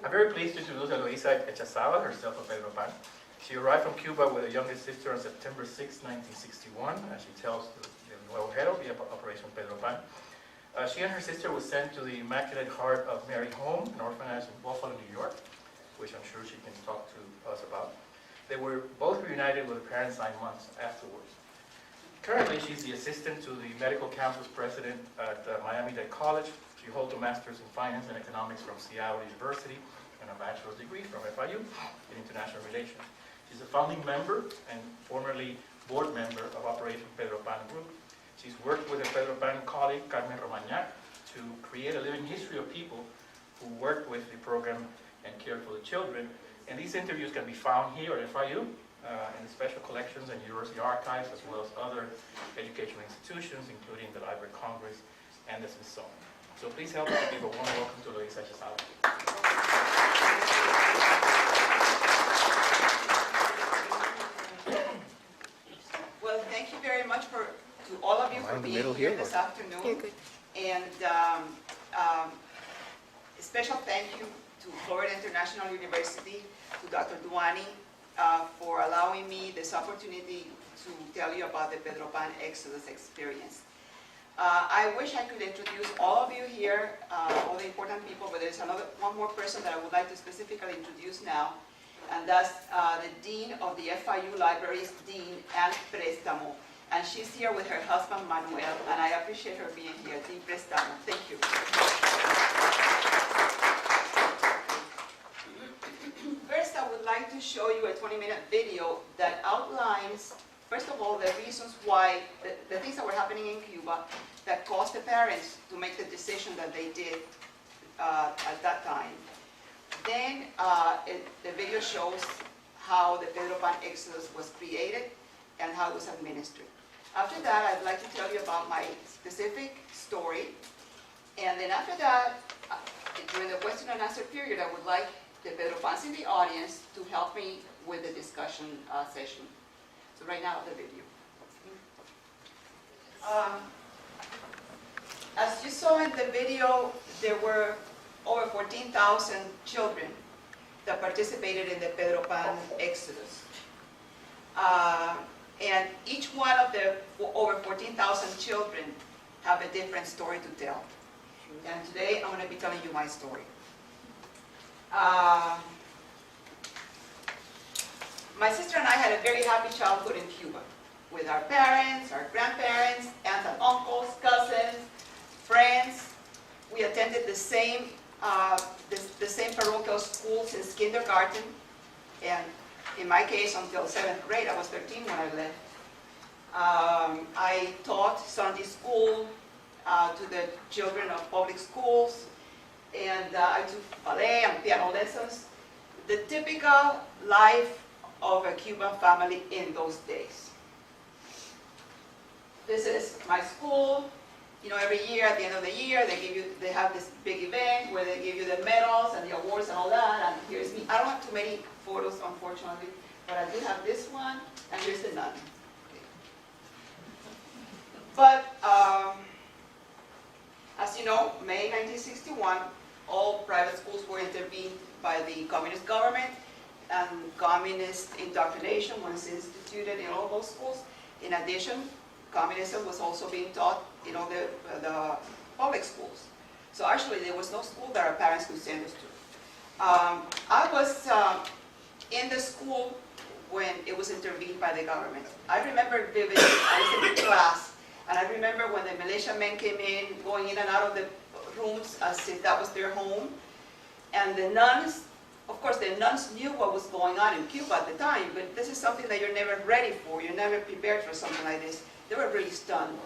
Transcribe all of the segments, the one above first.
I'm very pleased to introduce Eloísa Echazábal, herself a Pedro Pan. She arrived from Cuba with her youngest sister on September 6, 1961, as she tells the Nuevo Hero, the Operation Pedro Pan. She and her sister were sent to the Immaculate Heart of Mary Home, an orphanage in Buffalo, New York, which I'm sure she can talk to us about. They were both reunited with their parents 9 months afterwards. Currently, she's the assistant to the medical campus president at Miami-Dade College. She holds a master's in finance and economics from Seattle University and a bachelor's degree from FIU in international relations. She's a founding member and formerly board member of Operation Pedro Pan Group. She's worked with her Pedro Pan colleague, Carmen Romagnac, to create a living history of people who worked with the program and cared for the children. And these interviews can be found here at FIU in the special collections and university archives, as well as other educational institutions, including the Library of Congress and the Smithsonian. So please help us to give a warm welcome to Eloísa Echazábal. Well, thank you very much to all of you for being here this afternoon. You're good. And a special thank you to Florida International University, to Dr. Duani, for allowing me this opportunity to tell you about the Pedro Pan Exodus experience. I wish I could introduce all of you here, all the important people, but there's one more person that I would like to specifically introduce now, and that's the Dean of the FIU Libraries, Dean Ann Prestamo. And she's here with her husband, Manuel, and I appreciate her being here. Dean Prestamo, thank you. First, I would like to show you a 20-minute video that outlines, first of all, the reasons why, the things that were happening in Cuba that caused the parents to make the decision that they did at that time. Then the video shows how the Pedro Pan Exodus was created and how it was administered. After that, I'd like to tell you about my specific story. And then after that, during the question and answer period, I would like the Pedro Pans in the audience to help me with the discussion session. So right now, the video. As you saw in the video, there were over 14,000 children that participated in the Pedro Pan Exodus. And each one of the over 14,000 children have a different story to tell. And today, I'm going to be telling you my story. My sister and I had a very happy childhood in Cuba with our parents, our grandparents, aunts and uncles, cousins, friends. We attended the same parochial school since kindergarten, and in my case until 7th grade. I was 13 when I left. I taught Sunday school to the children of public schools, and I took ballet and piano lessons. The typical life of a Cuban family in those days. This is my school. You know, every year, at the end of the year, they have this big event where they give you the medals and the awards and all that. And here's me. I don't have too many photos, unfortunately, but I do have this one, and here's the nun. But as you know, May 1961, all private schools were intervened by the communist government, and communist indoctrination was instituted in all those schools. In addition, communism was also being taught in all the public schools. So actually, there was no school that our parents could send us to. I was in the school when it was intervened by the government. I remember vividly, I was in class, and I remember when the militiamen came in, going in and out of the rooms as if that was their home. And the nuns, of course, the nuns knew what was going on in Cuba at the time, but this is something that you're never ready for. You're never prepared for something like this. They were really stunned.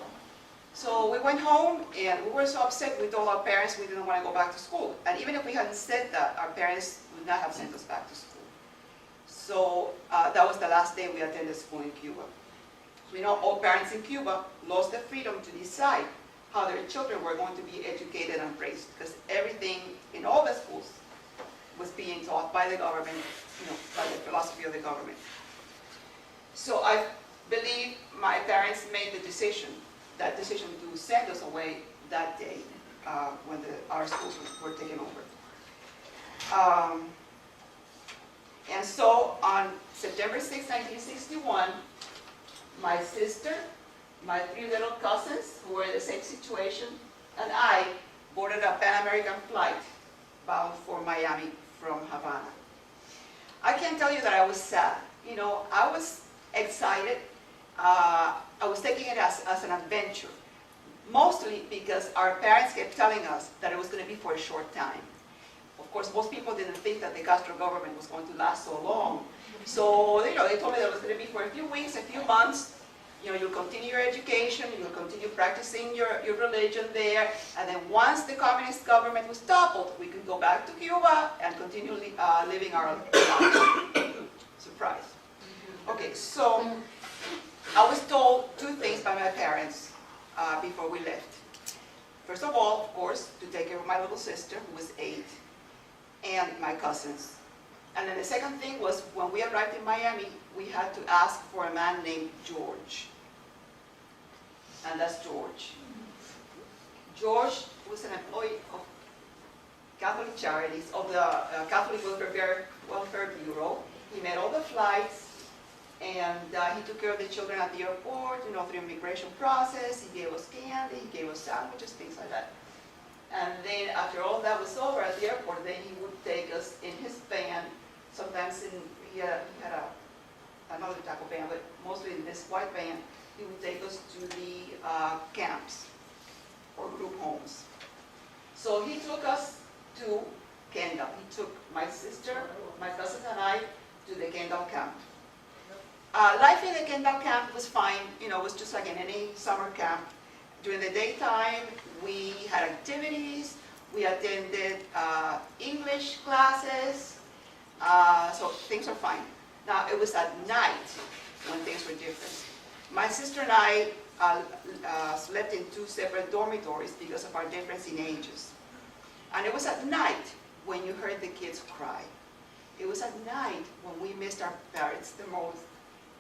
So we went home, and we were so upset. We told our parents we didn't want to go back to school. And even if we hadn't said that, our parents would not have sent us back to school. So that was the last day we attended school in Cuba. We know all parents in Cuba lost the freedom to decide how their children were going to be educated and raised, because everything in all the schools was being taught by the government, you know, by the philosophy of the government. So I believe my parents made the decision, that decision to send us away that day when our schools were taken over. And so on September 6, 1961, my sister, my 3 little cousins who were in the same situation, and I boarded a Pan American flight bound for Miami from Havana. I can't tell you that I was sad. You know, I was excited. I was taking it as an adventure, mostly because our parents kept telling us that it was going to be for a short time. Of course, most people didn't think that the Castro government was going to last so long. So, you know, they told me that it was going to be for a few weeks, a few months. You know, you'll continue your education, you'll continue practicing your religion there, and then once the communist government was toppled, we could go back to Cuba and continue living our lives. Surprise. Okay, so I was told 2 things by my parents before we left. First of all, of course, to take care of my little sister, who was 8, and my cousins. And then the second thing was, when we arrived in Miami, we had to ask for a man named George. And that's George. George was an employee of Catholic Charities, of the Catholic Welfare Bureau. He made all the flights, and he took care of the children at the airport, you know, through immigration process. He gave us candy, he gave us sandwiches, things like that. And then after all that was over at the airport, then he would take us in his van. Sometimes he had another type of van, but mostly in this white van. He would take us to the camps or group homes. So he took us to Kendall. He took my sister, my cousins, and I to the Kendall camp. Life in the Kendall camp was fine. You know, it was just like in any summer camp. During the daytime, we had activities. We attended English classes. So things are fine. Now, it was at night when things were different. My sister and I slept in 2 separate dormitories because of our difference in ages. And it was at night when you heard the kids cry. It was at night when we missed our parents the most.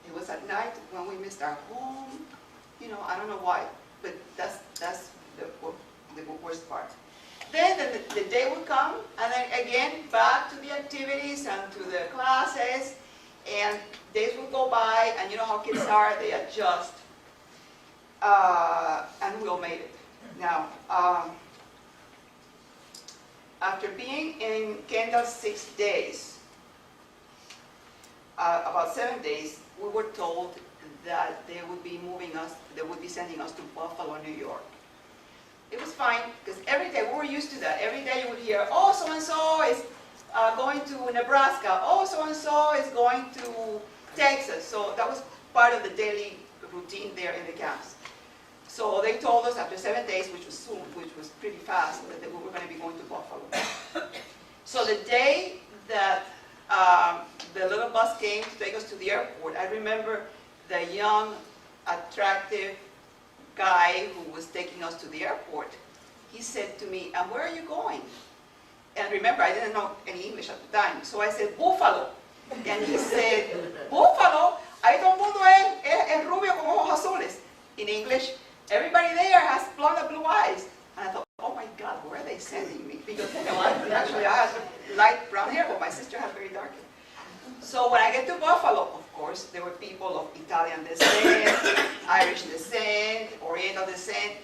It was at night when we missed our home. You know, I don't know why, but that's the worst part. Then the day would come, and then again back to the activities and to the classes, and days would go by, and you know how kids are, they adjust, and we all made it. Now, after being in Kendall 6 days, about 7 days, we were told that they would be sending us to Buffalo, New York. It was fine, because every day, we were used to that. Every day you would hear, oh, so-and-so is going to Nebraska. Oh, so-and-so is going to Texas. So that was part of the daily routine there in the camps. So they told us after 7 days, which was soon, which was pretty fast, that we were going to be going to Buffalo. So the day that the little bus came to take us to the airport, I remember the young, attractive guy who was taking us to the airport. He said to me, and where are you going? And remember, I didn't know any English at the time, so I said, Buffalo. And he said, Buffalo? Ahí todo el mundo es rubio con ojos azules. In English, everybody there has blonde and blue eyes. And I thought, oh my God, where are they sending me? Because you know, actually I had light brown hair, but my sister had very dark hair. So when I get to Buffalo, of course, there were people of Italian descent, Irish descent, Oriental descent.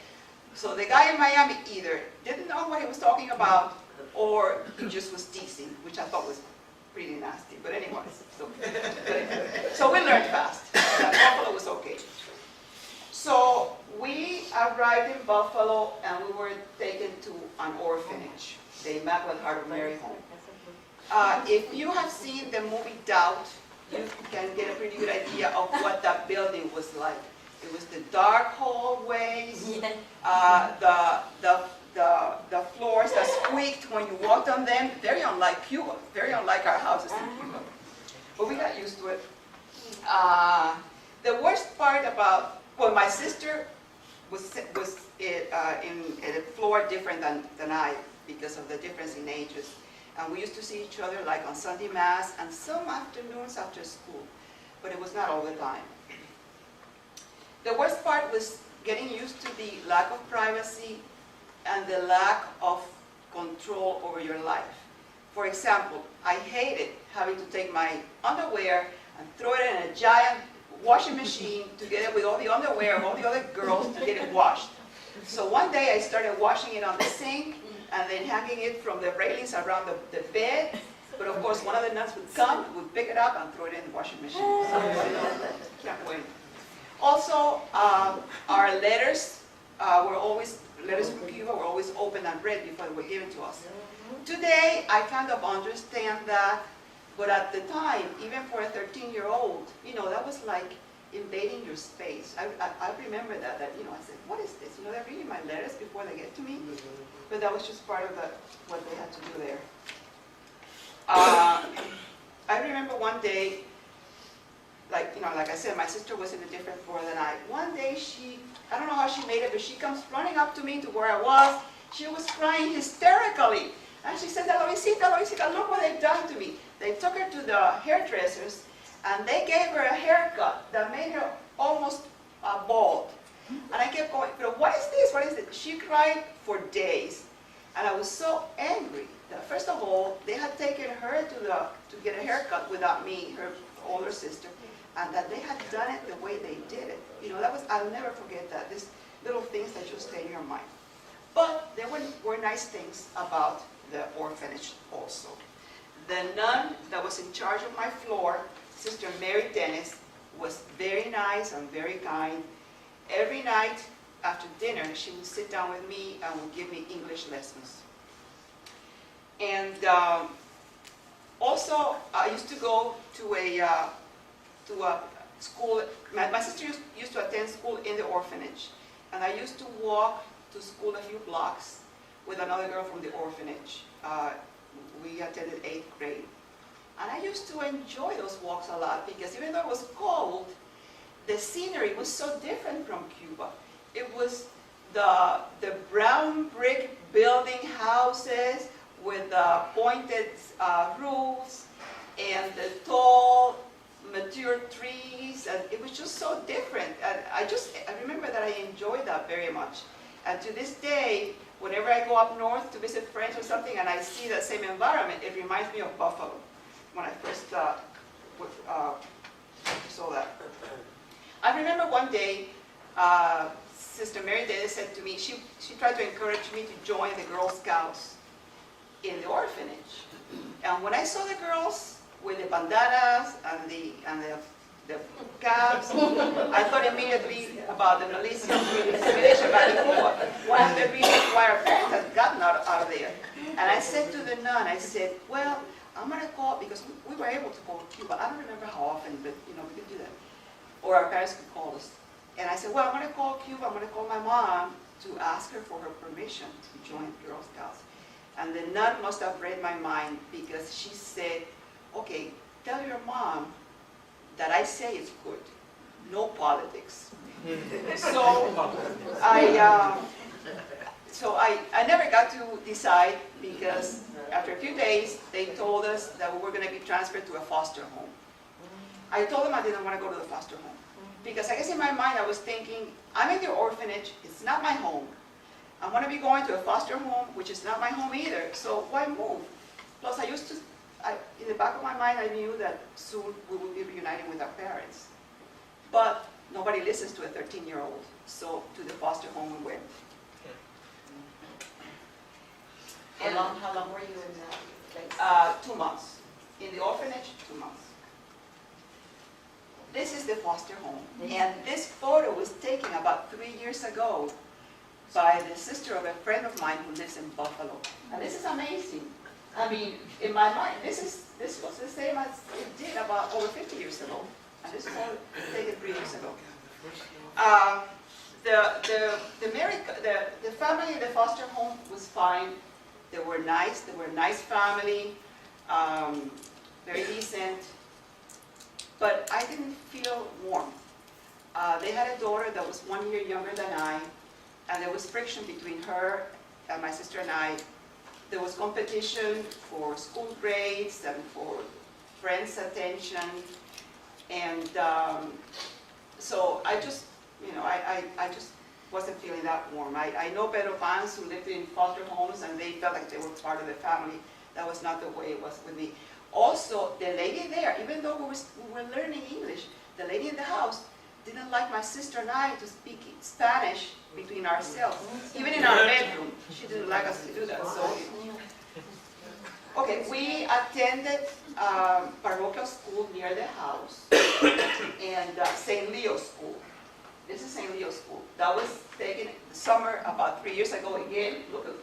So the guy in Miami either didn't know what he was talking about, or he just was teasing, which I thought was pretty nasty. But anyways, so we learned fast. That Buffalo was okay. So we arrived in Buffalo, and we were taken to an orphanage, the Immaculate Heart of Mary home. If you have seen the movie Doubt, you can get a pretty good idea of what that building was like. It was the dark hallways, the floors that squeaked when you walked on them. Very unlike Cuba, very unlike our houses in Cuba. But we got used to it. The worst part about, well, my sister was in a floor different than I because of the difference in ages. And we used to see each other like on Sunday Mass and some afternoons after school, but it was not all the time. The worst part was getting used to the lack of privacy and the lack of control over your life. For example, I hated having to take my underwear and throw it in a giant washing machine together with all the underwear of all the other girls to get it washed. So one day I started washing it on the sink and then hanging it from the railings around the bed. But of course, one of the nuns would come, would pick it up and throw it in the washing machine. So, can't win. Also, our letters letters from Cuba were always open and read before they were given to us. Today, I kind of understand that, but at the time, even for a 13-year-old, that was like invading your space. I remember that, I said, what is this? They're reading my letters before they get to me. But that was just part of what they had to do there. I remember one day, like I said, my sister was in a different floor than I. One day I don't know how she made it, but she comes running up to me to where I was. She was crying hysterically. And she said, Eloísita, look what they've done to me. They took her to the hairdressers, and they gave her a haircut that made her almost bald. And I kept going, but what is this? What is this? She cried for days. And I was so angry that, first of all, they had taken her to get a haircut without me, her older sister, and that they had done it the way they did it. I'll never forget that. These little things that just stay in your mind. But there were nice things about the orphanage also. The nun that was in charge of my floor, Sister Mary Dennis, was very nice and very kind. Every night after dinner, she would sit down with me and would give me English lessons. And also, I used to go to a school. My sister used to attend school in the orphanage, and I used to walk to school a few blocks with another girl from the orphanage. We attended 8th grade. And I used to enjoy those walks a lot because even though it was cold, the scenery was so different from Cuba. It was the brown brick building houses with pointed roofs and the tall, mature trees, and it was just so different. And I remember that I enjoyed that very much. And to this day, whenever I go up north to visit friends or something and I see that same environment, it reminds me of Buffalo when I first saw that. I remember one day, Sister Mary Dennis said to me, she tried to encourage me to join the Girl Scouts in the orphanage. And when I saw the girls with the bandanas and the caps, I thought immediately about the Malaysian expedition back in Cuba. One of the reasons why our parents had gotten out of there. And I said to the nun, I said, well, I'm going to call, because we were able to call Cuba. I don't remember how often, but we could do that. Or our parents could call us. And I said, well, I'm going to call Cuba. I'm going to call my mom to ask her for her permission to join Girl Scouts. And the nun must have read my mind because she said, okay, tell your mom that I say it's good, no politics. So I never got to decide because after a few days, they told us that we were going to be transferred to a foster home. I told them I didn't want to go to the foster home because I guess in my mind I was thinking, I'm in the orphanage, it's not my home. I'm going to be going to a foster home, which is not my home either, so why move? Plus in the back of my mind, I knew that soon we would be reuniting with our parents. But nobody listens to a 13-year-old, so to the foster home we went. How long were you in that place? 2 months. In the orphanage, 2 months. This is the foster home. And this photo was taken about 3 years ago by the sister of a friend of mine who lives in Buffalo. And this is amazing. I mean, in my mind, this was the same as it did about over 50 years ago. And this was taken 3 years ago. The family in the foster home was fine. They were nice. They were a nice family, very decent. But I didn't feel warm. They had a daughter that was 1 year younger than I, and there was friction between her and my sister and I. There was competition for school grades and for friends' attention. And so I just, I just wasn't feeling that warm. I know Pedro Pans who lived in foster homes and they felt like they were part of the family. That was not the way it was with me. Also, the lady there, even though we were learning English, the lady in the house didn't like my sister and I to speak Spanish between ourselves. Even in our bedroom, she didn't like us to do that. So, okay, we attended parochial school near the house and St. Leo's School. This is St. Leo's School. That was taken summer about 3 years ago again. Look at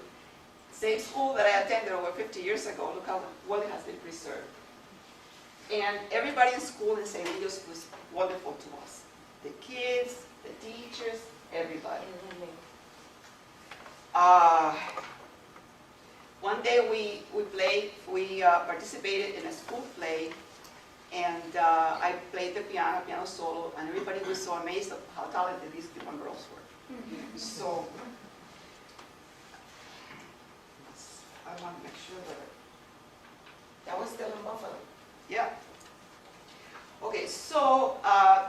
same school that I attended over 50 years ago. Look how well it has been preserved. And everybody in school in St. Leo's was wonderful to us. The kids, the teachers, everybody. One day we participated in a school play, and I played the piano solo, and everybody was so amazed at how talented these Cuban girls were. So, I want to make sure that was still in Buffalo. yeah. Okay, so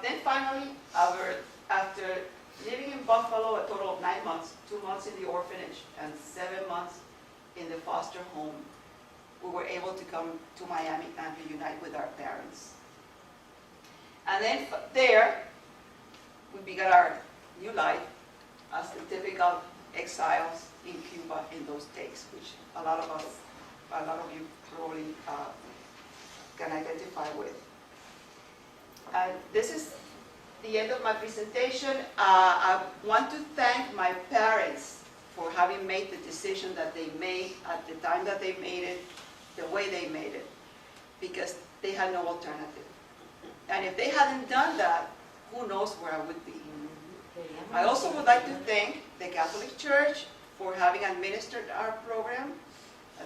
then finally, after living in Buffalo a total of 9 months, 2 months in the orphanage and 7 months in the foster home, we were able to come to Miami and reunite with our parents. And then there, we began our new life as the typical exiles in Cuba in those days, which a lot of you probably can identify with. And this is the end of my presentation. I want to thank my parents for having made the decision that they made at the time that they made it, the way they made it, because they had no alternative. And if they hadn't done that, who knows where I would be. I also would like to thank the Catholic Church for having administered our program,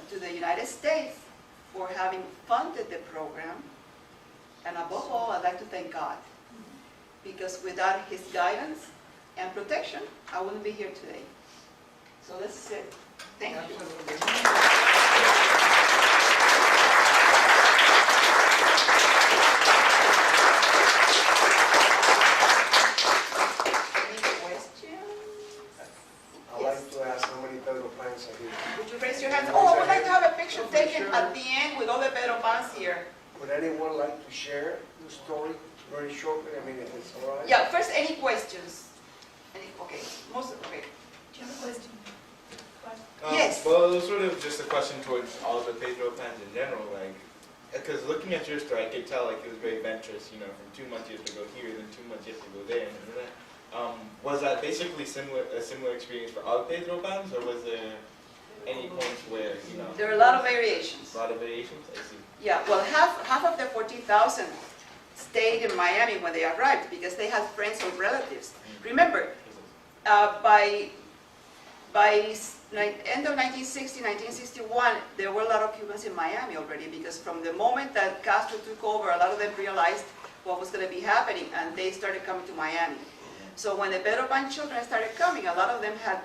to the United States for having funded the program, and above all, I'd like to thank God, because without His guidance and protection, I wouldn't be here today. So this is it. Thank you. Would you raise your hands? Oh, I would like to have a picture taken at the end with all the Pedro Pans here. Would anyone like to share the story very shortly? I mean, if it's all right. Yeah, first, any questions? Okay, okay. Do you have a question? Yes. Well, it was sort of just a question towards all the Pedro Pans in general, like, because looking at your story, I could tell like it was very adventurous, you know, from 2 months you have to go here, then 2 months you have to go there, and that. Was that basically a similar experience for all Pedro Pans, or was there any points where, you know? There are a lot of variations. A lot of variations, I see. Yeah, well, half of the 14,000 stayed in Miami when they arrived because they had friends or relatives. Remember, by end of 1960, 1961, there were a lot of Cubans in Miami already, because from the moment that Castro took over, a lot of them realized what was going to be happening, and they started coming to Miami. So when the Pedro Pan children started coming, a lot of them had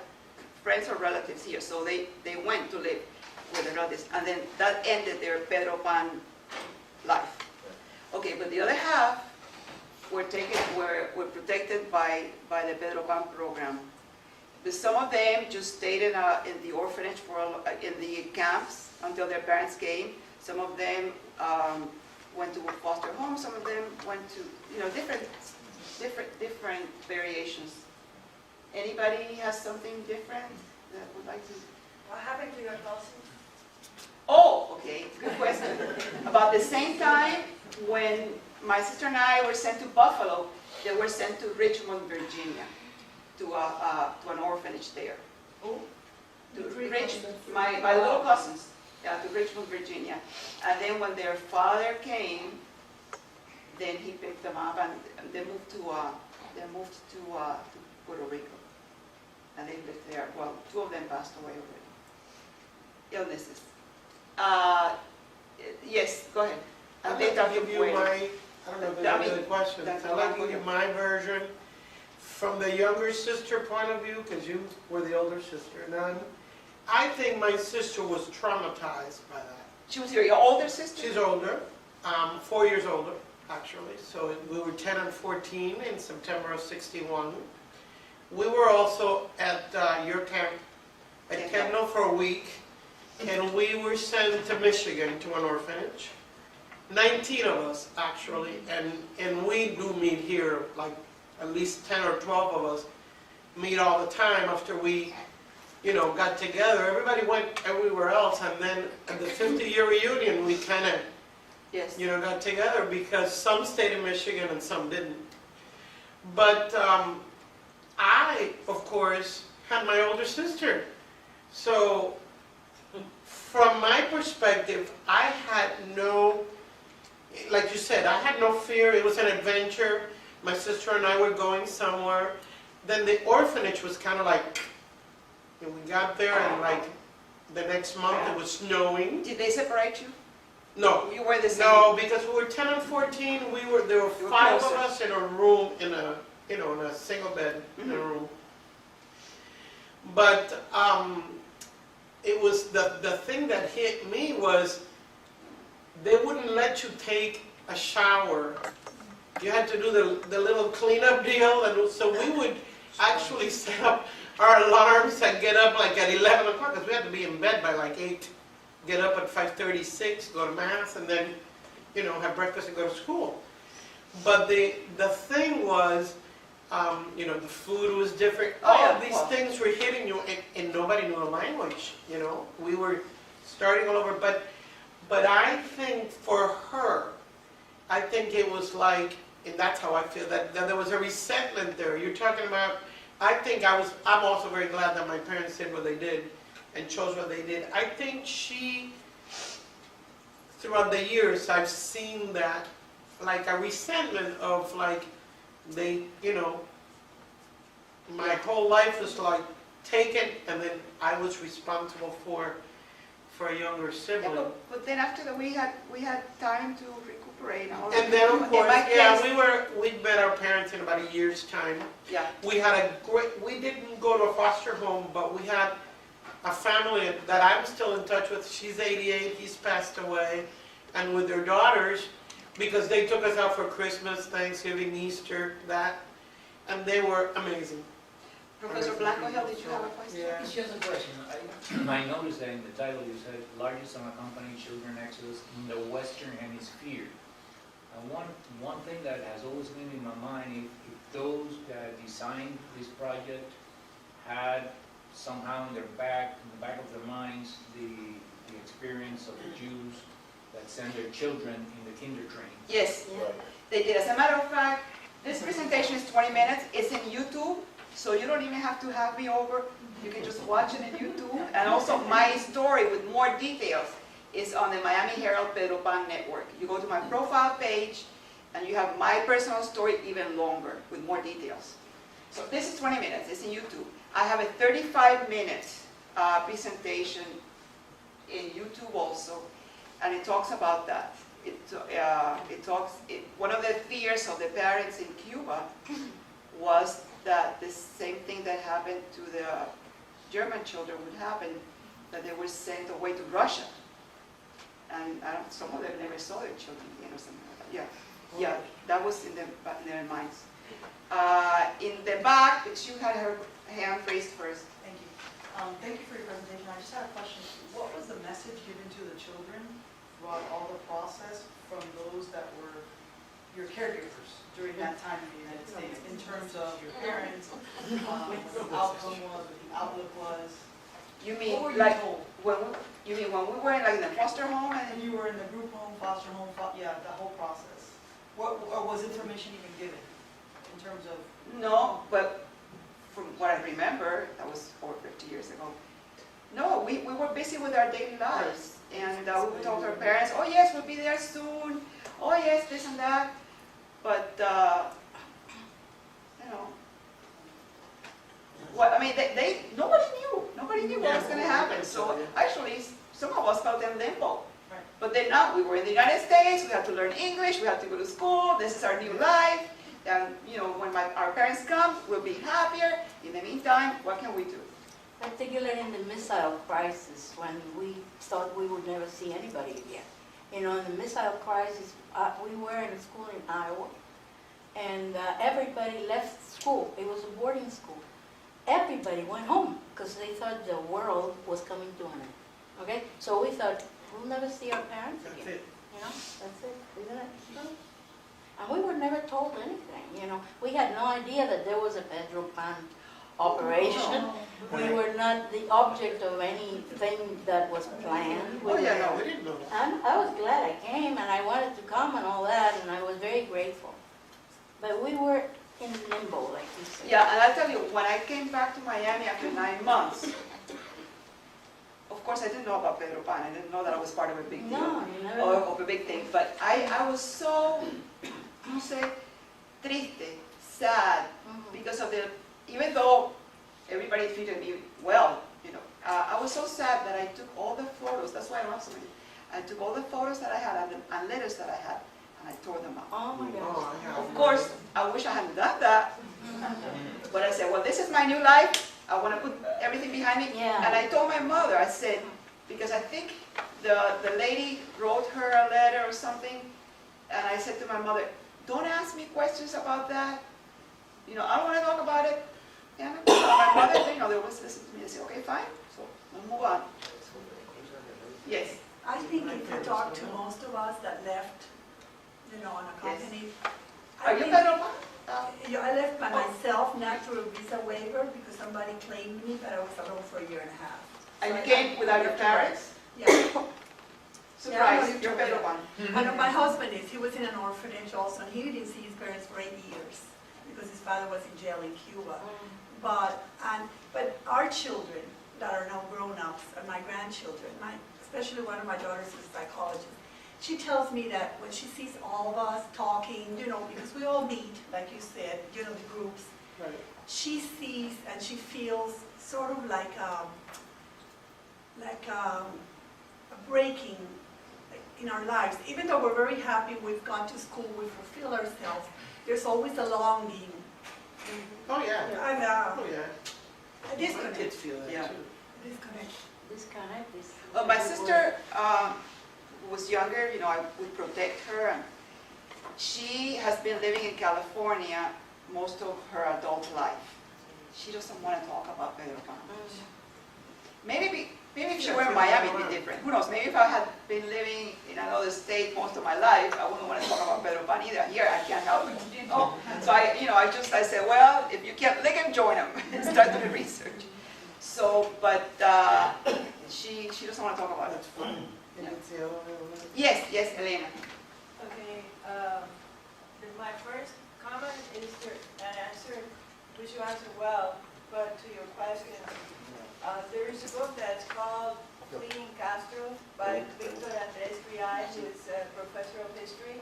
friends or relatives here, so they went to live with the relatives, and then that ended their Pedro Pan life. Okay, but the other half were protected by the Pedro Pan program. But some of them just stayed in the orphanage in the camps until their parents came. Some of them went to foster homes. Some of them went to, you know, different variations. Anybody has something different that would like to? What happened to your cousins? Oh, okay, good question. About the same time when my sister and I were sent to Buffalo, they were sent to Richmond, Virginia, to an orphanage there. Who? My little cousins, yeah, to Richmond, Virginia. And then when their father came, then he picked them up, and they moved to Puerto Rico, and they lived there. Well, 2 of them passed away already. Illnesses. Yes, go ahead. I'd like to give you my, I don't know if that's a good question. I'd like to give you my version from the younger sister point of view, because you were the older sister. And I think my sister was traumatized by that. She was your older sister? She's older, 4 years older, actually. So we were 10 and 14 in September of '61. We were also at your camp at Kendall for a week. and we were sent to Michigan to an orphanage. 19 of us, actually, and we do meet here, like at least 10 or 12 of us meet all the time after we, got together. Everybody went everywhere else, and then at the 50-year reunion, we kind of, Yes. got together because some stayed in Michigan and some didn't. But I, of course, had my older sister. So from my perspective, I had no, like you said, I had no fear. It was an adventure. My sister and I were going somewhere. Then the orphanage was kind of like, and we got there and like the next month it was snowing. Did they separate you? No. You were the same? No, because we were 10 and 14. There were You were 5 of closer. us in a room, in a single bed in a room. But it was the thing that hit me was they wouldn't let you take a shower. You had to do the little cleanup deal, and so we would actually set up our alarms and get up like at 11 o'clock because we had to be in bed by like 8. Get up at 5:36, go to mass, and then, have breakfast and go to school. But the thing was, the food was different. All of these things were hitting you, and nobody knew the language. We were starting all over. But I think for her, I think it was like, and that's how I feel, that there was a resentment there. You're talking about. I'm also very glad that my parents did what they did and chose what they did. I think throughout the years, I've seen that, like a resentment of like, my whole life was like taken, and then I was responsible for a younger sibling. Yeah, but then after that, we had time to recuperate. And then of course, case, we met our parents in about a year's time. Yeah. We didn't go to a foster home, but we had a family that I'm still in touch with. She's 88, he's passed away, and with their daughters, because they took us out for Christmas, Thanksgiving, Easter, and they were amazing. Professor Blanco, did you have a question? Yeah. It's just a question. I noticed that in the title you said largest unaccompanied children exodus in the Western Hemisphere. One thing that has always been in my mind, if those that designed this project had somehow in the back of their minds, the experience of the Jews that send their children in the kinder train. Yes, they did. As a matter of fact, this presentation is 20 minutes. It's in YouTube, so you don't even have to have me over. You can just watch it in YouTube. And also my story with more details is on the Miami Herald Pedro Pan network. You go to my profile page, and you have my personal story even longer with more details. So this is 20 minutes. It's in YouTube. I have a 35-minute presentation in YouTube also, and it talks about that. One of the fears of the parents in Cuba was that the same thing that happened to the German children would happen, that they were sent away to Russia. And some of them never saw their children again or something like that. Yeah, that was in their minds. In the back, she had her hand raised first. Thank you. Thank you for your presentation. I just had a question. What was the message given to the children throughout all the process from those that were your caregivers during that time in the United States, in terms of your parents, what the outcome was, what the outlook was? You mean What were you like told? when we were in the foster home And you were in the group home, foster home, the whole process. Or was information even given in terms of? No, but from what I remember, that was over 50 years ago. No, we were busy with our daily lives, and we would talk to our parents. Oh yes, we'll be there soon. Oh yes, this and that. But nobody knew what was going to happen. So actually, some of us felt in limbo. Right. But then now we were in the United States. We had to learn English. We had to go to school. This is our new life. And when our parents come, we'll be happier. In the meantime, what can we do? Particularly in the missile crisis, when we thought we would never see anybody again. In the missile crisis, we were in a school in Iowa, and everybody left school. It was a boarding school. Everybody went home because they thought the world was coming to an end. Okay? So we thought, we'll never see our parents That's again. it. You know, that's it, isn't it true? And we were never told anything, you know. We had no idea that there was a Pedro Pan operation. We were not the object of anything that was planned. Oh, yeah, no, We didn't know that. I was glad I came, and I wanted to come and all that, and I was very grateful. But we were in limbo, like you said. Yeah, and I'll tell you, when I came back to Miami after 9 months, of course, I didn't know about Pedro Pan. I didn't know that I was part of a big deal. No, you never Or know. of a big thing. But I was so, no sé, triste, sad, because of the, even though everybody treated me well, you know, I was so sad that I took all the photos. That's why I love so many. I took all the photos that I had and letters that I had, and I tore them out. Oh my gosh. Oh, I have Of course, I wish I hadn't done that. But I said, well, this is my new life. I want to put everything behind me. Yeah. And I told my mother, I said, because I think the lady wrote her a letter or something, and I said to my mother, don't ask me questions about that. You know, I don't want to talk about it. And my mother, you know, they always listen to me and say, okay, fine. So we'll move on. Yes. I think if you talk to most of us that left, you know, unaccompanied. Are you Pedro Pan? I left by myself, not through a visa waiver, because somebody claimed me, but I was alone for a year and a half. And So you I came left without your by parents? Yeah. Surprise, Yeah, you're Pedro Pan. I know my husband is, he was in an orphanage also, and he didn't see his parents for 8 years, because his father was in jail in Cuba. But our children that are now grown-ups, and my grandchildren, especially one of my daughters is a psychologist, she tells me that when she sees all of us talking, you know, because we all meet, like you said, you know, the groups, Right. she sees and she feels sort of like a breaking in our lives. Even though we're very happy, we've gone to school, we fulfill ourselves, there's always a longing. Oh, yeah. And Oh, yeah. a My disconnect. kids feel that Yeah. too. Disconnect. Disconnect is. My sister who was younger, you know, I would protect her, and she has been living in California most of her adult life. She doesn't want to talk about Pedro Pan. Maybe if she were in Miami, it'd be different. Who knows? Maybe if I had been living in another state most of my life, I wouldn't want to talk about Pedro Pan either. Here, I can't help it, you know. So I said, well, if you can't lick him, join him and start doing research. So, but she doesn't want to talk about it. That's fine. And it's the other way around. Yes, Elena. Okay, my first comment is an answer, which you answered well, but to your question, there is a book that's called Fleeing Castro by Victor Andrés Rial, who is a professor of history.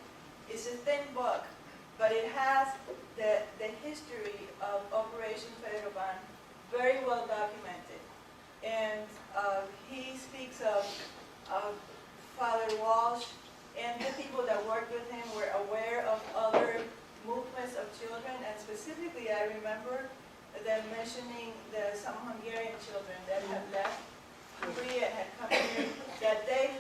It's a thin book, but it has the history of Operation Pedro Pan very well documented. And he speaks of Father Walsh, and the people that worked with him were aware of other movements of children, and specifically I remember them mentioning some Hungarian children that had left Hungary and had come here, that they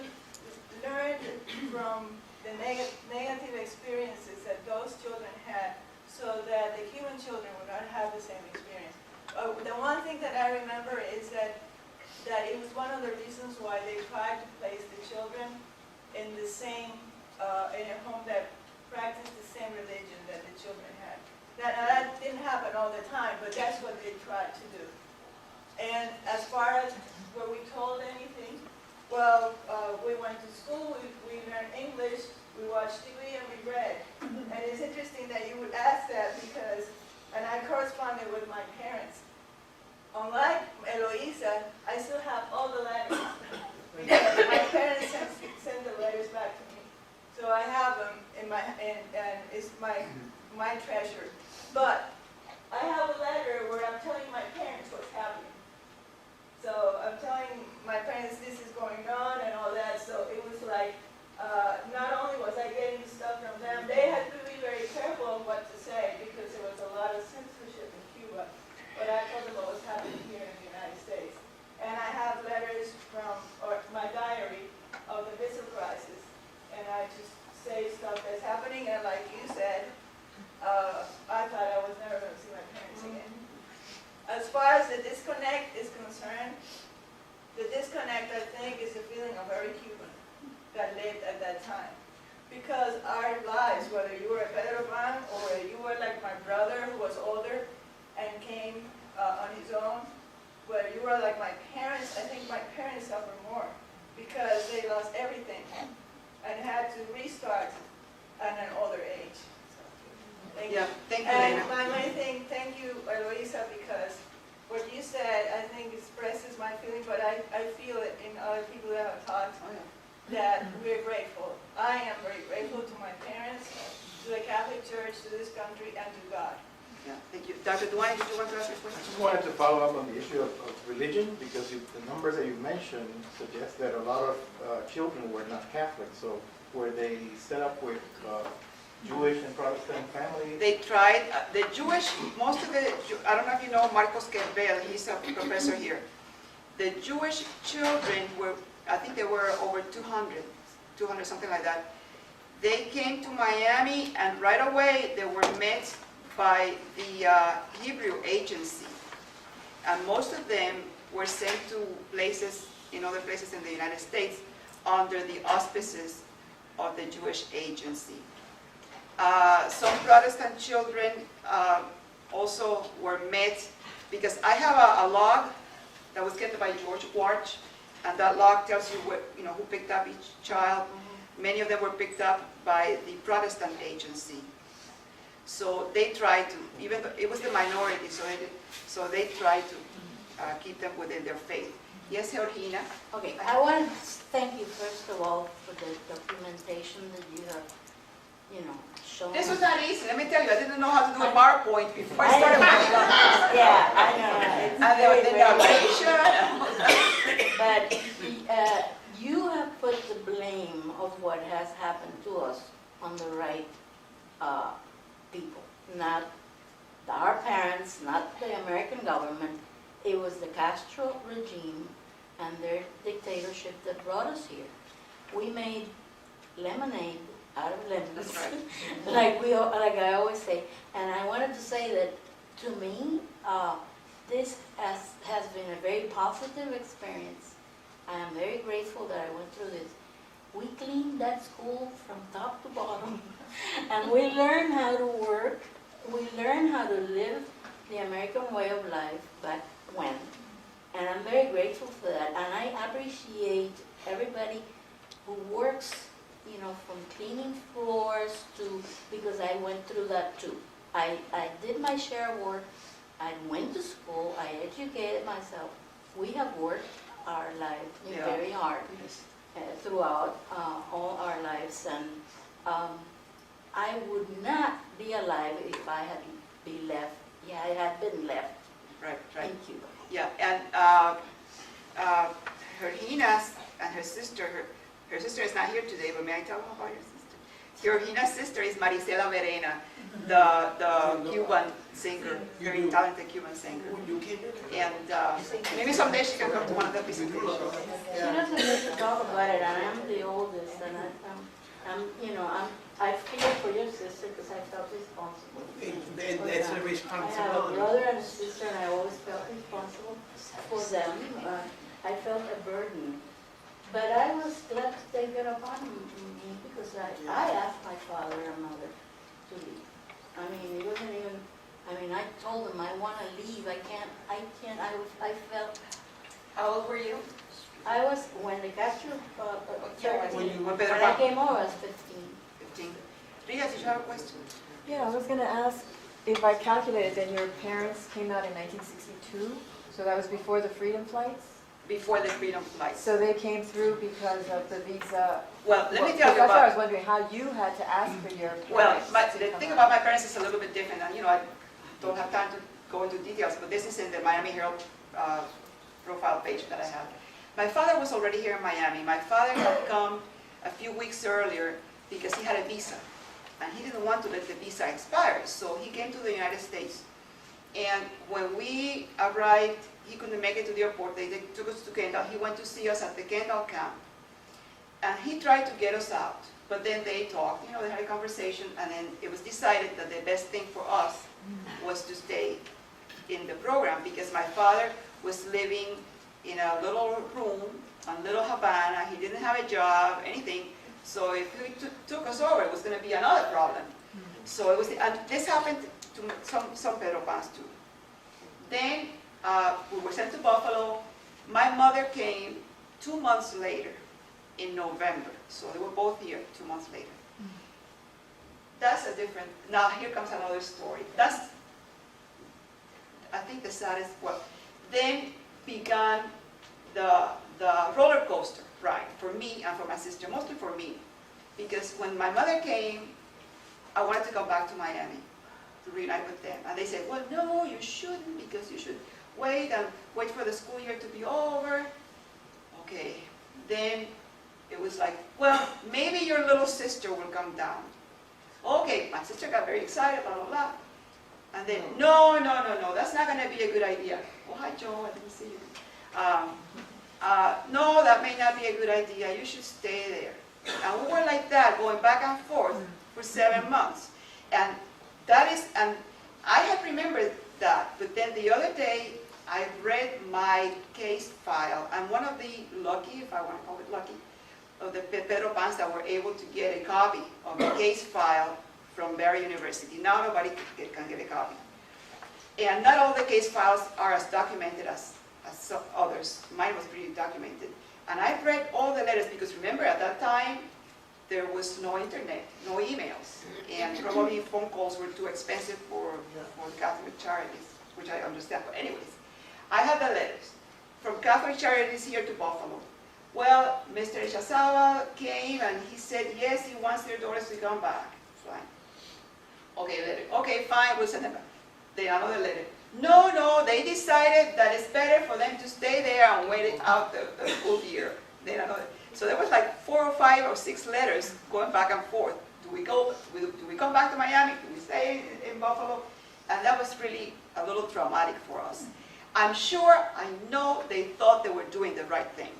learned from the negative experiences that those children had, so that the Cuban children would not have the same experience. The one thing that I remember is that it was one of the reasons why they tried to place the children in the same, in a home that practiced the same religion that the children had. Now that didn't happen all the time, but that's what they tried to do. And as far as were we told anything, well, we went to school, we learned English, we watched TV, and we read. And it's interesting that you would ask that because, and I corresponded with my parents. Unlike Eloisa, I still have all the letters. Because my parents send the letters back to me. So I have them in my, and it's my treasure. But I have a letter where I'm telling my parents what's happening. So I'm telling my parents this is going on and all that. So it was like, not only was I getting stuff from them, they had to be very careful of what to say because there was a lot of censorship in Cuba. But I told them what was happening here in the United States. And I have letters from my diary of the missile crisis. And I just say stuff that's happening. And like you said, I thought I was never going to see my parents again. As far as the disconnect is concerned, the disconnect, I think, is a feeling that time. Because our lives, whether you were a Pedro Pan or whether you were like my brother who was older and came on his own, whether you were like my parents, I think my parents suffer more because they lost everything and had to restart at an older age. Thank you. Yeah, thank you, And Elena. my main thing, thank you, Eloisa, because what you said, I think expresses my feeling, but I feel it in other people that have talked, Oh, yeah. that we're grateful. I am very grateful to my parents, to the Catholic Church, to this country, and to God. Yeah, thank you. Dr. Duane, did you want to ask a I question? just wanted to follow up on the issue of religion, because the numbers that you mentioned suggest that a lot of children were not Catholic. So were they set up with Jewish and Protestant families? They tried, the Jewish, most of the, I don't know if you know Marcos Kerbel, he's a professor here. The Jewish children were, I think there were over 200, something like that. They came to Miami and right away they were met by the Hebrew agency. And most of them were sent to places, in other places in the United States, under the auspices of the Jewish agency. Some Protestant children also were met, because I have a log that was kept by George Warch, and that log tells you what, who picked up each child. Many of them were picked up by the Protestant agency. So they tried to, even though it was the minority, so they tried to keep them within their faith. Yes, Georgina? Okay, I want to thank you first of all for the documentation that you have, shown. This was not easy. Let me tell you, I didn't know how to do a PowerPoint before I started working on this. Yeah, I know. It's And very, the very narration. But you have put the blame of what has happened to us on the right people, not our parents, not the American government. It was the Castro regime and their dictatorship that brought us here. We made lemonade out of lemons, Right. like I always say. And I wanted to say that to me, this has been a very positive experience. I am very grateful that I went through this. We cleaned that school from top to bottom, and we learned how to work. We learned how to live the American way of life back when. And I'm very grateful for that. And I appreciate everybody who works, from cleaning floors to, because I went through that too. I did my share of work. I went to school. I educated myself. We have worked our lives very hard throughout all our lives. And I would not be alive if I had been left. Yeah, I had been left. Right. Thank you. Yeah, and Georgina's and her sister, her sister is not here today, but may I tell them about your sister? Georgina's sister is Marisela Verena, the Cuban singer, very talented Cuban singer. And maybe someday she can come to one of the presentations. She doesn't need to talk about it, and I'm the oldest, and I feel for your sister because I felt responsible. It's a I have a responsibility. brother and a sister, and I always felt responsible for them. I felt a burden. But I was glad to take it upon me because I asked my father and mother to leave. I mean, it wasn't even, I told them I want to leave. I can't, I felt. How old were you? I was, when the Castro, When when I came over, I was 15. 15. Ria, did you have a question? Yeah, I was going to ask if I calculated that your parents came out in 1962, so that was before the freedom flights? Before the freedom flights. So they came through because of the visa? Well, let me tell you That's why I was about, wondering how you had to ask for your parents. well, to the come thing out. about my parents is a little bit different, and I don't have time to go into details, but this is in the Miami Herald profile page that I have. My father was already here in Miami. My father had come a few weeks earlier because he had a visa, and he didn't want to let the visa expire, so he came to the United States. And when we arrived, he couldn't make it to the airport. They took us to Kendall. He went to see us at the Kendall camp, and he tried to get us out, but then they talked, they had a conversation, and then it was decided that the best thing for us was to stay in the program, because my father was living in a little room on Little Havana. He didn't have a job, anything, So if he took us over, it was going to be another problem. So it was, and this happened to some Pedro Pans too. Then we were sent to Buffalo. My mother came 2 months later in November. So they were both here 2 months later. That's a different, now here comes another story. That's, I think, the saddest one. Then began the roller coaster ride for me and for my sister, mostly for me. Because when my mother came, I wanted to come back to Miami to reunite with them. And they said, well, no, you shouldn't, because you should wait for the school year to be over. Okay, then it was like, well, maybe your little sister will come down. Okay, my sister got very excited, blah, blah, blah. And then, no, that's not going to be a good idea. Oh, hi, Joe, I didn't see you. No, that may not be a good idea. You should stay there. And we were like that, going back and forth for 7 months. And that is, and I had remembered that, but then the other day, I read my case file. I'm one of the lucky, if I want to call it lucky, of the Pedro Pans that were able to get a copy of the case file from Barry University. Now nobody can get a copy. And not all the case files are as documented as some others. Mine was pretty documented. And I read all the letters because remember at that time, there was no internet, no emails. And probably phone calls were too expensive for Catholic charities, which I understand. But anyways, I had the letters from Catholic charities here to Buffalo. Well, Mr. Echazábal came and he said, yes, he wants their daughters to come back. Fine. Okay, letter. Okay, fine, we'll send them back. Then another letter. No, they decided that it's better for them to stay there and wait out the school year. Then another. So there was like 4 or 5 or 6 letters going back and forth. Do we come back to Miami? Do we stay in Buffalo? And that was really a little traumatic for us. I know they thought they were doing the right thing.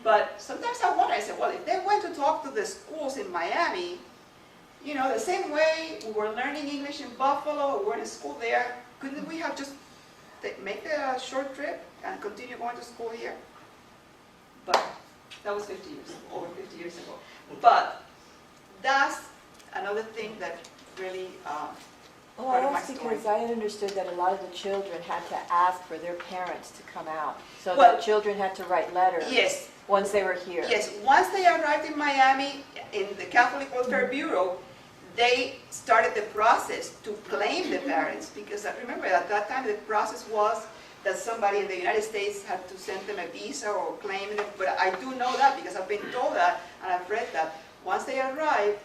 But sometimes I wonder, I said, well, if they went to talk to the schools in Miami, you know, the same way we were learning English in Buffalo, we were in school there, couldn't we have just make a short trip and continue going to school here? But that was 50 years, over 50 years ago. But that's another thing that really Well, I asked because I understood that a lot of the children had to ask for their parents to come out. So the children had to write letters. Yes. Once they were here. Yes, once they arrived in Miami, in the Catholic Welfare Bureau, they started the process to claim the parents, because I remember at that time the process was that somebody in the United States had to send them a visa or claim them, but I do know that because I've been told that and I've read that. Once they arrived,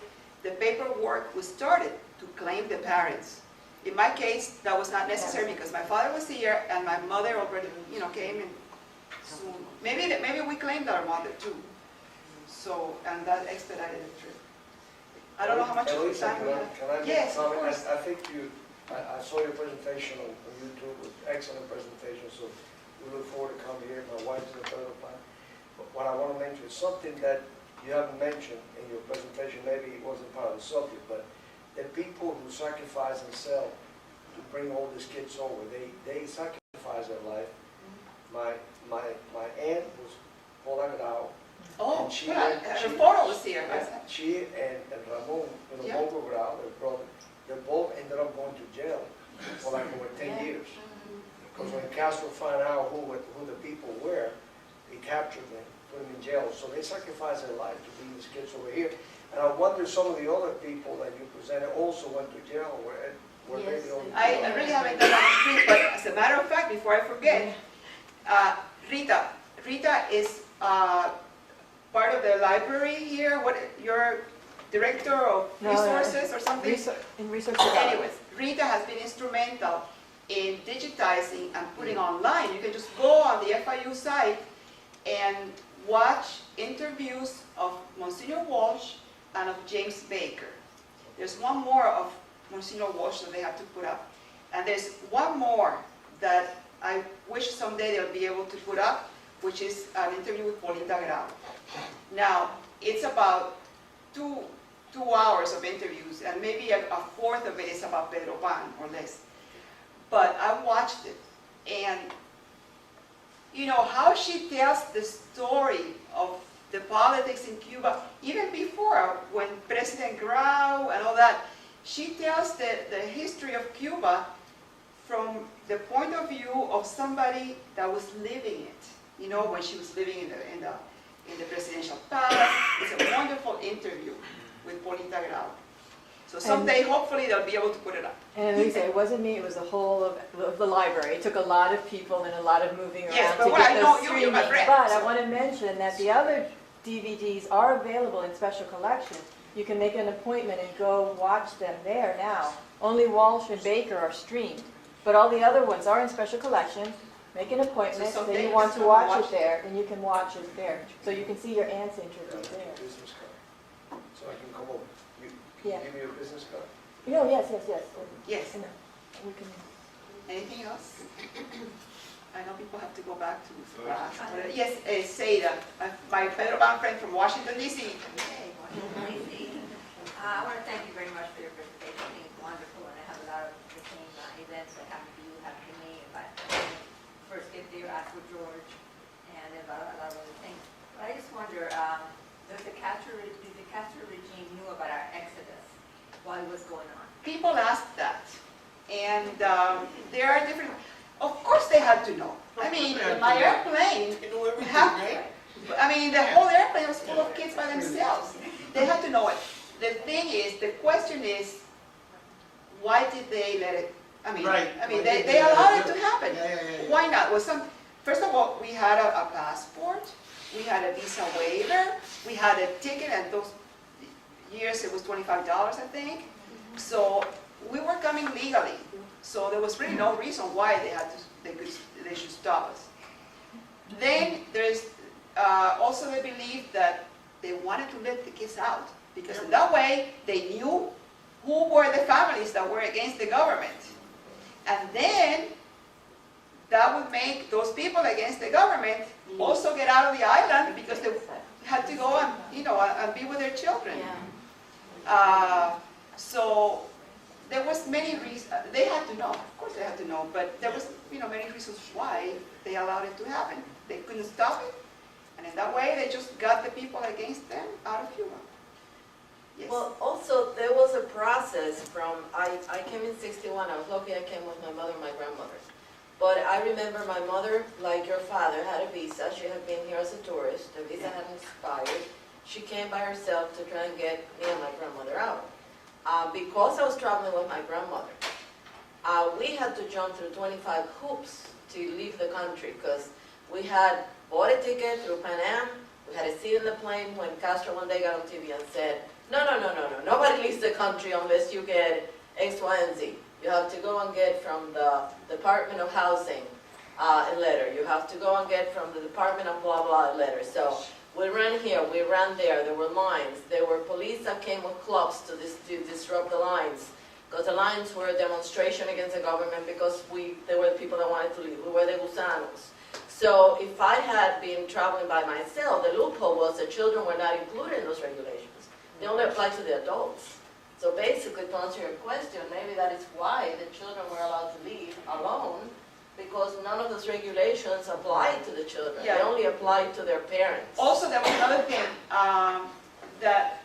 the paperwork was started to claim the parents. In my case, that was not necessary because my father was here and my mother already, you know, came in soon. Maybe we claimed our mother too. So, and that expedited the trip. I don't know how much Eloísa, time we have. can I Yes, of comment? course. I think I saw your presentation on YouTube. It was an excellent presentation, so we look forward to coming here. My wife's in the Pedro Pan. But what I want to mention is something that you haven't mentioned in your presentation. Maybe it wasn't part of the subject, but the people who sacrifice themselves to bring all these kids over, they sacrifice their life. My aunt was Paula Grau. Oh, and she her photo was here. She and Ramon, both were out, their brother, they both ended up going to jail for like over 10 years. Because when Castro found out who the people were, he captured them, put them in jail. So they sacrificed their life to bring these kids over here. And I wonder some of the other people that you presented also went to jail. Were they the only I really haven't done that, but as a matter of fact, before I forget, Rita is part of the library here. What, you're director of resources or something? In research. Anyways, Rita has been instrumental in digitizing and putting online. You can just go on the FIU site and watch interviews of Monsignor Walsh and of James Baker. There's one more of Monsignor Walsh that they have to put up. And there's one more that I wish someday they'll be able to put up, which is an interview with Paulita Grau. Now, it's about two hours of interviews, and maybe a fourth of it is about Pedro Pan, or less. But I watched it, and you know, how she tells the story of the politics in Cuba, even before, when President Grau and all that, she tells the history of Cuba from the point of view of somebody that was living it. You know, when she was living in the presidential palace. It's a wonderful interview with Polita Grau. So someday, hopefully, they'll be able to put it up. And Lisa, it wasn't me, it was the whole of the library. It took a lot of people and a lot of moving around Yes, but to what I get know, those you're my streaming. friend, But I so- want to mention that the other DVDs are available in special collections. You can make an appointment and go watch them there now. Only Walsh and Baker are streamed, but all the other ones are in special collections. Make an appointment, So then someday you want to someone watch watch it there, and you can watch it there. So you can see your aunt's Yeah, interview like there. a business card. So I can come over. You Yeah. give me your business card? No, yes. Yes. No, we can. Anything else? I know people have to go back to class. Yes, Seda, my Pedro Pan friend from Washington, D.C. Okay, Washington, D.C. I want to thank you very much for your presentation. I think it's wonderful, and I have a lot of the same events that happen to you, happen to me. If I first get there, ask for George, and then a lot of other things. But I just wonder, did the Castro regime knew about our exodus while it was going on? People ask that, and there are different, of course they had to know. I mean, my airplane, You know everything, had- right? I mean, the whole airplane was full of kids by themselves. They had to know it. The thing is, the question is, why did they let it, Right. they allowed it to happen. Yeah. Why not? First of all, we had a passport, we had a visa waiver, we had a ticket, and those years it was $25, I think. So we were coming legally. So there was really no reason why they should stop us. Then there's also the belief that they wanted to let the kids out, because in that way they knew who were the families that were against the government. And then that would make those people against the government also get out of the island, because they had to go and, and be with their children. So there was many reasons. They had to know, of course they had to know, but there was, many reasons why they allowed it to happen. They couldn't stop it, and in that way they just got the people against them out of Cuba. Yes. Well, also, there was a process from, I came in 61, I was lucky I came with my mother and my grandmother. But I remember my mother, like your father, had a visa. She had been here as a tourist. The visa hadn't expired. She came by herself to try and get me and my grandmother out. Because I was traveling with my grandmother, we had to jump through 25 hoops to leave the country, because we had bought a ticket through Pan Am. We had a seat in the plane when Castro one day got on TV and said, no, nobody leaves the country unless you get X, Y, and Z. You have to go and get from the Department of Housing a letter. You have to go and get from the Department of blah, blah, a letter. So we ran here, we ran there, there were lines. There were police that came with clubs to disrupt the lines, because the lines were a demonstration against the government, because they were the people that wanted to leave. We were the gusanos. So if I had been traveling by myself, the loophole was that children were not included in those regulations. They only applied to the adults. So basically, to answer your question, maybe that is why the children were allowed to leave alone, because none of those regulations applied to the children. Yeah. They only applied to their parents. Also, there was another thing, that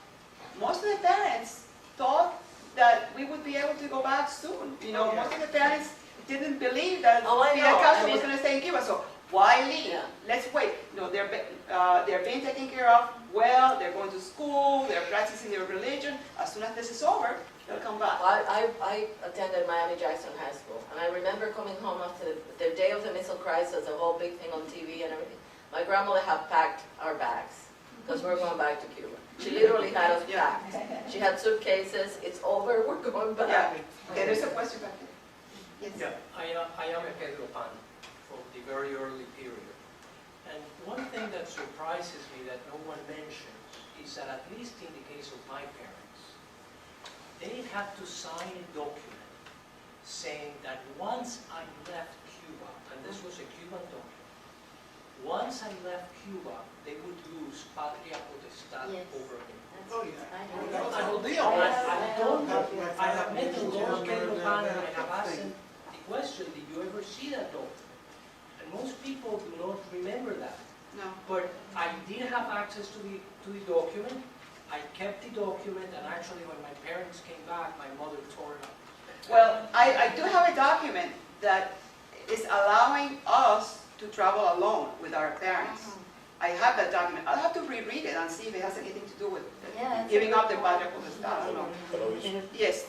most of the parents thought that we would be able to go back soon. Most of the parents didn't believe that Oh, I Fidel know. Castro I was mean- going to stay in Cuba. So why leave? Yeah. Let's wait. They're being taken care of well. They're going to school. They're practicing their religion. As soon as this is over, they'll come back. I attended Miami-Jackson High School, and I remember coming home after the day of the missile crisis, the whole big thing on TV and everything. My grandmother had packed our bags, because we're going back to Cuba. She literally had us packed. She had suitcases, it's over, we're going back. Yeah. Okay, there's a question back there. Yes. Yeah, I am a Pedro Pan from the very early period. And one thing that surprises me that no one mentions is that, at least in the case of my parents, they had to sign a document saying that once I left Cuba, and this was a Cuban document, once I left Cuba, they would lose patria potestad over me. Oh, yeah. I know. That's the whole deal. I have met the Lord Pedro Pan, and I have asked him the question, did you ever see that document? And most people do not remember that. No. But I did have access to the document. I kept the document, and actually when my parents came back, my mother tore it up. Well, I do have a document that is allowing us to travel alone with our parents. I have that document. I'll have to reread it and see if it has anything to do with Yeah, it's giving a up the good budget and stuff. I don't know. Eloise, Yes.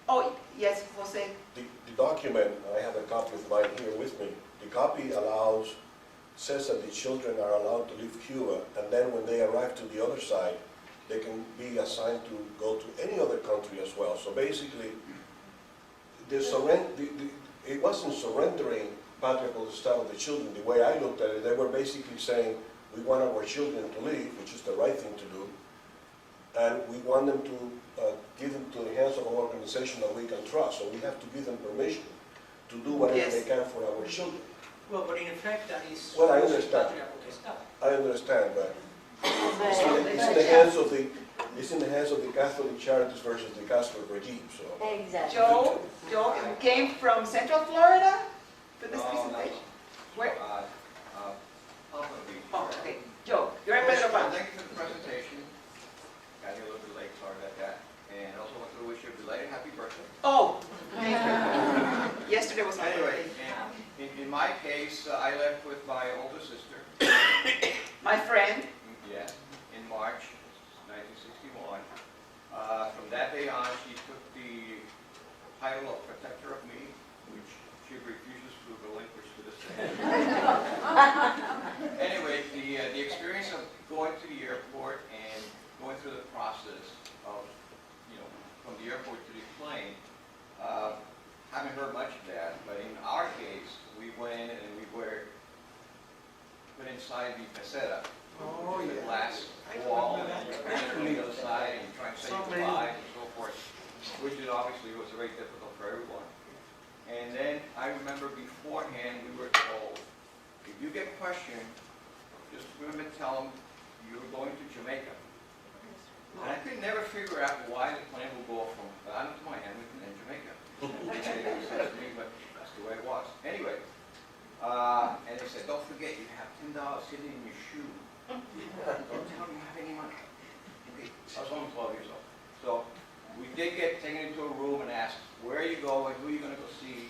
Oh, yes, Jose. the document, I have a copy of mine here with me. The copy says that the children are allowed to leave Cuba, and then when they arrive to the other side, they can be assigned to go to any other country as well. So basically, it wasn't surrendering patria potestad of the children. The way I looked at it, they were basically saying, we want our children to leave, which is the right thing to do, and we want them to give them to the hands of an organization that we can trust. So we have to give them permission to do whatever Yes. they can for our children. Well, but in effect, that is. Well, I understand. patria potestad. I understand, but it's in the hands of the Catholic Charities versus the Catholic regime, so. Exactly. Joe came from Central Florida for this presentation. Where? Oh, okay. Joe, you're at Pedro Pan. Thank you for the presentation. Got here a little bit late, sorry about that. And also want to wish you a belated happy birthday. Oh, thank you. Yesterday was my Anyway, birthday. in my case, I left with my older sister. My friend. Yes, in March 1961. From that day on, she took the title of protector of me, which she refuses to relinquish to this day. Anyway, the experience of going to the airport and going through the process of, from the airport to the plane, haven't heard much of that, but in our case, we went and we were put inside the peseta, the glass wall, and you're on the other side, and you're trying to say goodbye and so forth, which is obviously was very difficult for everyone. And then I remember beforehand, we were told, if you get questioned, just remember to tell them you're going to Jamaica. And I could never figure out why the plane would go from Havana to Miami and then Jamaica. It didn't make sense to me, but that's the way it was. Anyway, and they said, don't forget, you have $10 sitting in your shoe. Don't tell them you have any money. Okay, I was only 12 years old. So we did get taken into a room and asked, where are you going? Who are you going to go see?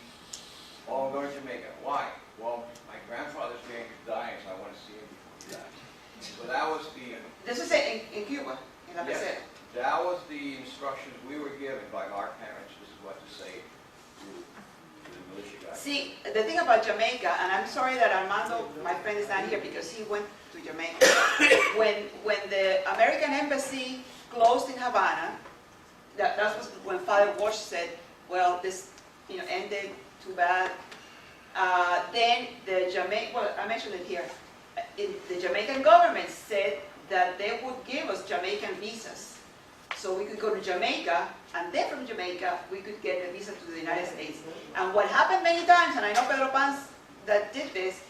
Oh, I'm going to Jamaica. Why? Well, my grandfather's getting dying, so I want to see him before he dies. So that was the... This is in Cuba, in La Yes, Peseta. that was the instructions we were given by our parents. This is what to say to the militia guys. See, the thing about Jamaica, and I'm sorry that Armando, my friend, is not here because he went to Jamaica. When the American embassy closed in Havana, that was when Father Walsh said, well, this ended, too bad. Then I mentioned it here, the Jamaican government said that they would give us Jamaican visas. So we could go to Jamaica, and then from Jamaica, we could get a visa to the United States. And what happened many times, and I know Pedro Pans that did this,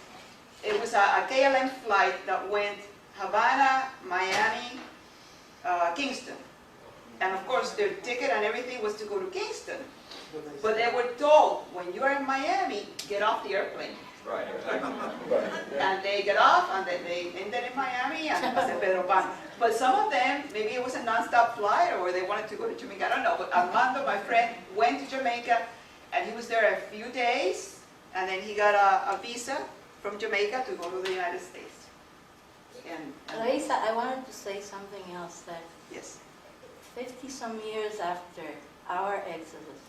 it was a KLM flight that went Havana, Miami, Kingston. And of course, their ticket and everything was to go to Kingston. But they were told, when you are in Miami, get off the airplane. Right, exactly. And they get off, and then they ended in Miami and San Pedro Pan. But some of them, maybe it was a non-stop flight, or they wanted to go to Jamaica, I don't know. But Armando, my friend, went to Jamaica, and he was there a few days, and then he got a visa from Jamaica to go to the United States. And Eloísa, I wanted to say something else, that yes, 50-some years after our exodus,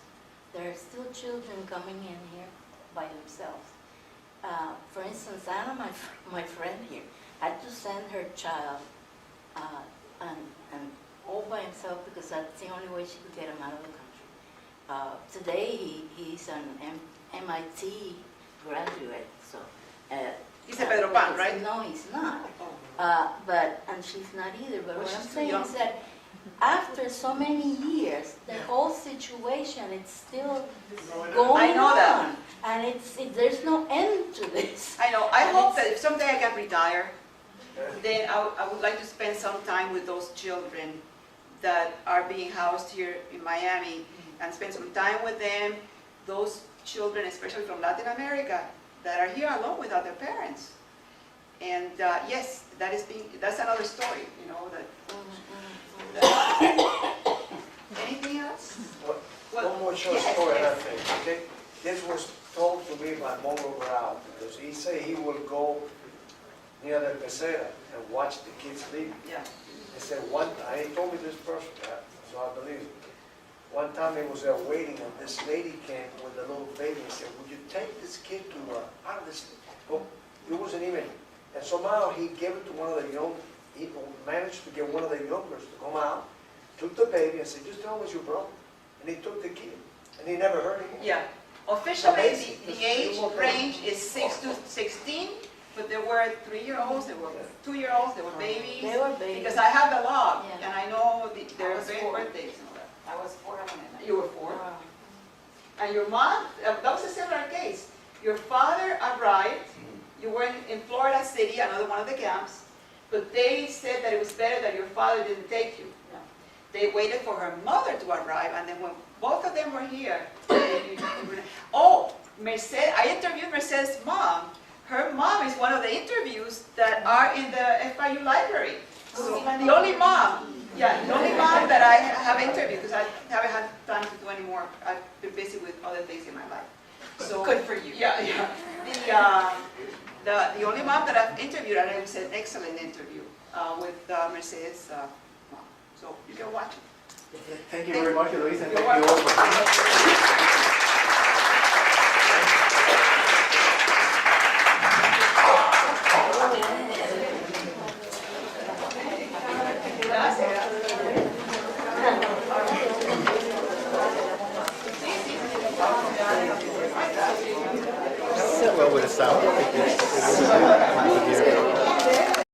there are still children coming in here by themselves. For instance, Anna, my friend here, had to send her child and all by himself because that's the only way she could get him out of the country. Today, he's an MIT graduate, so... he's a Pedro Pan, right? No, he's not. Oh. And she's not either. But Well, what I'm she's too saying young. is that after so many years, the whole situation is still going I know on. that. And there's no end to this. I know. I hope that if someday I can retire, then I would like to spend some time with those children that are being housed here in Miami and spend some time with them. Those children, especially from Latin America, that are here alone without their parents. And yes, that's another story, you know, that. Anything else? One more short yes, story, yes. I think, okay? This was told to me by Mongo Grau, because he said he will go near the Mesera and watch the kids leave. Yeah. He said he told me this person, so I believe it. One time he was there waiting, and this lady came with a little baby and said, would you take this kid to, out of this, oh, it wasn't even, and somehow he gave it to one of the he managed to get one of the youngers to come out, took the baby and said, just tell him it's your brother. And he took the kid, and he never heard him. Yeah. Officially, Amazing. the age range is 6 to 16, but there were 3-year-olds, there were 2-year-olds, there were babies. They were babies. Because I have the log, Yeah. and I know their was 4. birthdays and all that. I was 4 when I met. You were 4. Wow. And your mom, that was a similar case. Your father arrived, you were in Florida City, another one of the camps, but they said that it was better that your father didn't take you. No. They waited for her mother to arrive, and then when both of them were here, oh, Mercedes, I interviewed Mercedes' mom. Her mom is one of the interviews that are in the FIU library. So the only mom, yeah, the only mom that I have interviewed, because I haven't had time to do any more. I've been busy with other things in my life. So Good for you. Yeah, yeah. The only mom that I've interviewed, and it was an excellent interview with Mercedes' mom. So you can watch it. Thank you very much, Eloisa, and You're thank you all for welcome.